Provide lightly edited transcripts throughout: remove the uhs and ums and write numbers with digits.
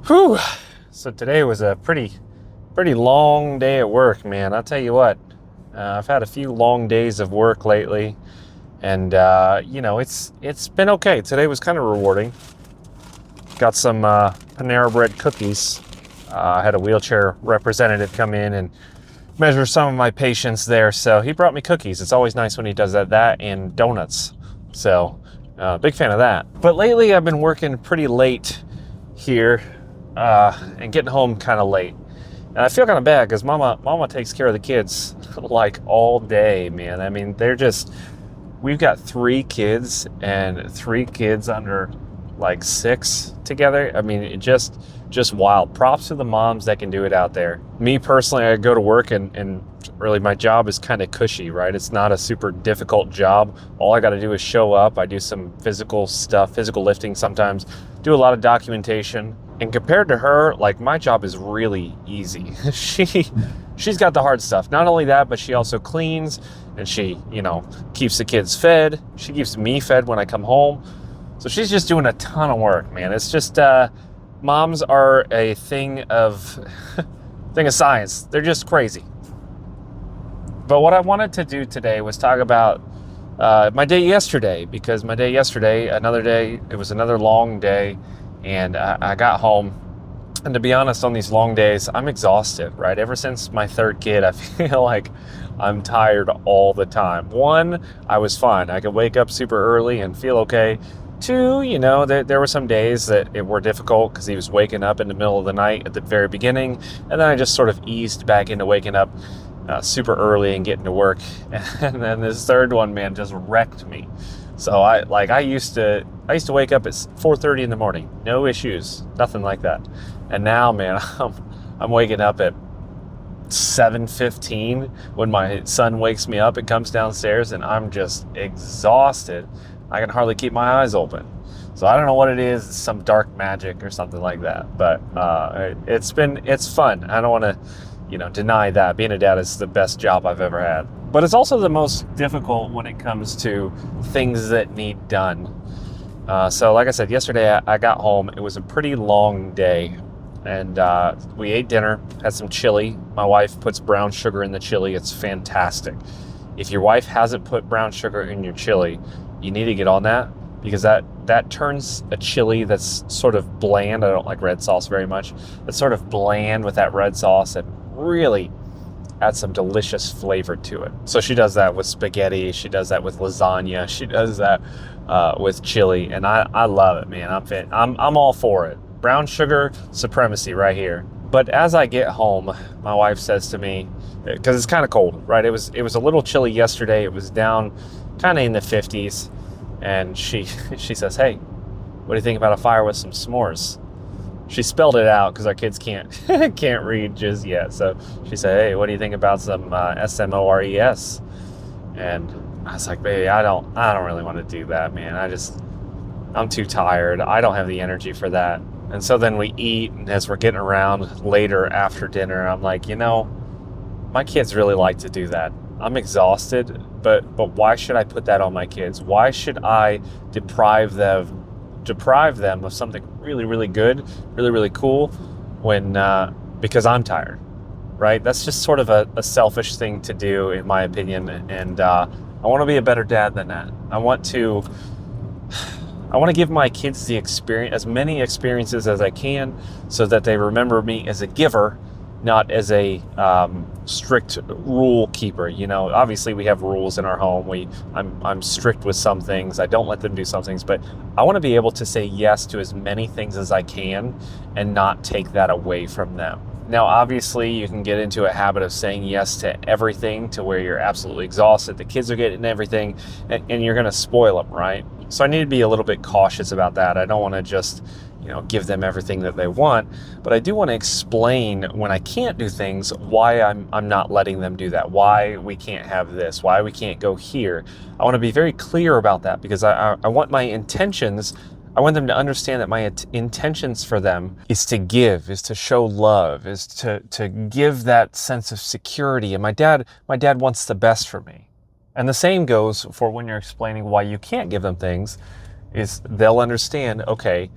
Whew. So today was a pretty long day at work, man. I'll tell you what. I've had a few long days of work lately, and it's been okay. Today was kind of rewarding. Got some Panera Bread cookies. I had a wheelchair representative come in and measure some of my patients there, so he brought me cookies. It's always nice when he does that and donuts. So, big fan of that. But lately, I've been working pretty late here. And getting home kind of late. And I feel kind of bad because mama takes care of the kids like all day, man. I mean, we've got 3 kids under like 6 together. I mean, just wild. Props to the moms that can do it out there. Me personally, I go to work and really my job is kind of cushy, right? It's not a super difficult job. All I got to do is show up. I do some physical stuff, physical lifting sometimes, do a lot of documentation. And compared to her, like, my job is really easy. She's got the hard stuff. Not only that, but she also cleans and she, keeps the kids fed. She keeps me fed when I come home. So she's just doing a ton of work, man. It's just, moms are a thing of science. They're just crazy. But what I wanted to do today was talk about my day yesterday, because my day yesterday, it was another long day. And I got home, and to be honest, on these long days, I'm exhausted, right? Ever since my 3rd kid, I feel like I'm tired all the time. 1, I was fine. I could wake up super early and feel okay. 2, there were some days that it were difficult because he was waking up in the middle of the night at the very beginning, and then I just sort of eased back into waking up super early and getting to work. And then this 3rd one, man, just wrecked me. So I used to wake up at 4:30 in the morning, no issues, nothing like that. And now, man, I'm waking up at 7:15 when my son wakes me up and comes downstairs, and I'm just exhausted. I can hardly keep my eyes open. So I don't know what it is, some dark magic or something like that. But it's fun. I don't want to, deny that. Being a dad is the best job I've ever had. But it's also the most difficult when it comes to things that need done. So like I said, yesterday I got home. It was a pretty long day. And we ate dinner, had some chili. My wife puts brown sugar in the chili. It's fantastic. If your wife hasn't put brown sugar in your chili, you need to get on that, because that turns a chili that's sort of bland. I don't like red sauce very much. It's sort of bland with that red sauce, and really add some delicious flavor to it. So she does that with spaghetti. She does that with lasagna. She does that with chili, and I love it, man. I'm all for it. Brown sugar supremacy right here. But as I get home, my wife says to me, because it's kind of cold, right? It was a little chilly yesterday. It was down kind of in the 50s, and she says, "Hey, what do you think about a fire with some s'mores?" She spelled it out because our kids can't read just yet. So she said, "Hey, what do you think about some SMORES?" And I was like, "Baby, I don't really want to do that, man. I'm too tired. I don't have the energy for that." And so then we eat, and as we're getting around later after dinner, I'm like, my kids really like to do that. I'm exhausted, but why should I put that on my kids? Why should I deprive them of something really, really good, really, really cool because I'm tired, right? That's just sort of a selfish thing to do, in my opinion. And I want to be a better dad than that. I want to give my kids as many experiences as I can, so that they remember me as a giver, not as a strict rule keeper. Obviously we have rules in our home. I'm strict with some things. I don't let them do some things, but I want to be able to say yes to as many things as I can and not take that away from them. Now, obviously, you can get into a habit of saying yes to everything to where you're absolutely exhausted. The kids are getting everything, and you're going to spoil them, right? So I need to be a little bit cautious about that. I don't want to just give them everything that they want, but I do want to explain when I can't do things, why I'm not letting them do that, why we can't have this, why we can't go here. I want to be very clear about that, because I want my intentions. I want them to understand that my intentions for them is to give, is to show love, is to give that sense of security. And my dad wants the best for me. And the same goes for when you're explaining why you can't give them things, is they'll understand, okay,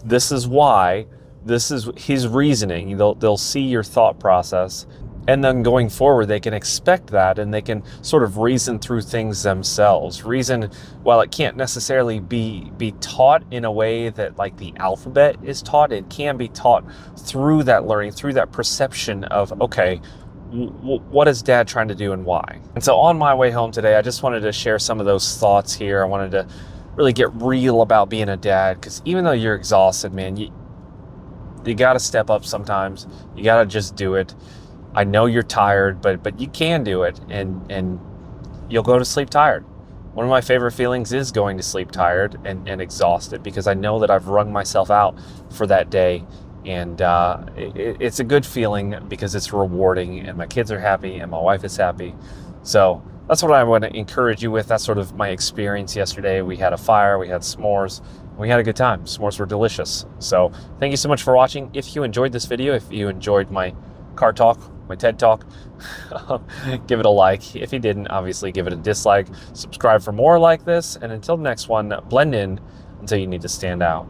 this is why this is his reasoning. They'll see your thought process, and then going forward, they can expect that, and they can sort of reason through things themselves. Reason, while it can't necessarily be taught in a way that like the alphabet is taught, it can be taught through that learning, through that perception of, okay, what is dad trying to do and why? And so on my way home today, I just wanted to share some of those thoughts here. I wanted to really get real about being a dad, because even though you're exhausted, man, you got to step up sometimes. You got to just do it. I know you're tired, but you can do it, and you'll go to sleep tired. One of my favorite feelings is going to sleep tired and exhausted, because I know that I've wrung myself out for that day, and it's a good feeling because it's rewarding, and my kids are happy and my wife is happy. So that's what I want to encourage you with. That's sort of my experience yesterday. We had a fire, we had s'mores, we had a good time. S'mores were delicious. So thank you so much for watching. If you enjoyed this video, if you enjoyed my car talk, my TED talk, give it a like. If you didn't, obviously give it a dislike. Subscribe for more like this, and until the next one, blend in until you need to stand out.